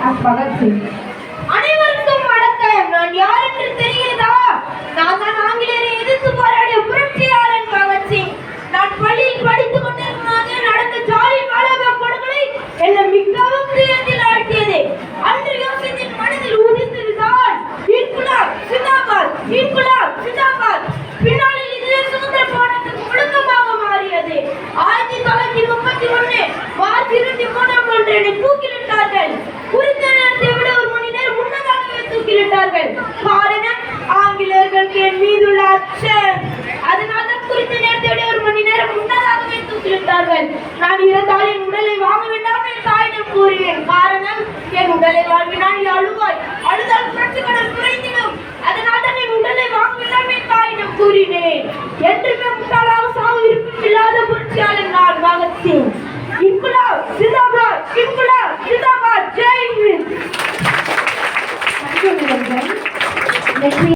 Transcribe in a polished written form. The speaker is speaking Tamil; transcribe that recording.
பகத்சிங். அனைவருக்கும் வணக்கம். நான் யார் என்று தெரிகிறதா? நான் தான் ஆங்கிலேயரை எதிர்த்து போராடிய புரட்சியாளன் பகத்சிங். நான் பள்ளியில் படித்துக் கொண்டிருக்கும் போது நடந்த ஜாலியன் வாலாபாக் படுகொலை என்னை மிகவும் துயரத்தில் ஆழ்த்தியது. அன்று யோசித்தின் மனதில் உதித்ததுதான் இன்குலாப் ஜிந்தாபாத், இன்குலாப் ஜிந்தாபாத். பின்னாளில் இதுவே சுதந்திர போராட்டத்துக்கு முழக்கமாக மாறியது. 1931 மார்ச் 23 என்னை தூக்கிலிட்டார்கள். குறித்த நேரத்தை விட ஒரு மணி நேரம் முன்னதாகவே தூக்கிலிட்டார்கள். காரணம் ஆங்கிலேயர்களுக்கு என் மீதுள்ள அச்சம். அதனால் தான் குறித்த நேரத்தை விட ஒரு மணி நேரம் முன்னதாகவே தூக்கிலிட்டார்கள். நான் இறந்தால் என் உடலை வாங்க வேண்டாம் என் தாயிடம் கூறினேன். காரணம் என் உடலை வாழ்வினால் நீ அழுவாய், அழுதால் புரட்சிகடல் குறைந்திடும். அதனால் தான் என் உடலை வாங்க வேண்டாம் என் தாயிடம் கூறினேன். என்றுமே முட்டாளாக சாவு விருப்பமில்லாத புரட்சியாளன் நான் பகத்சிங். இன்குலாப் ஜிந்தாபாத், இன்குலாப் ஜிந்தாபாத். ஜெய் ஹிந்த். நன்றி.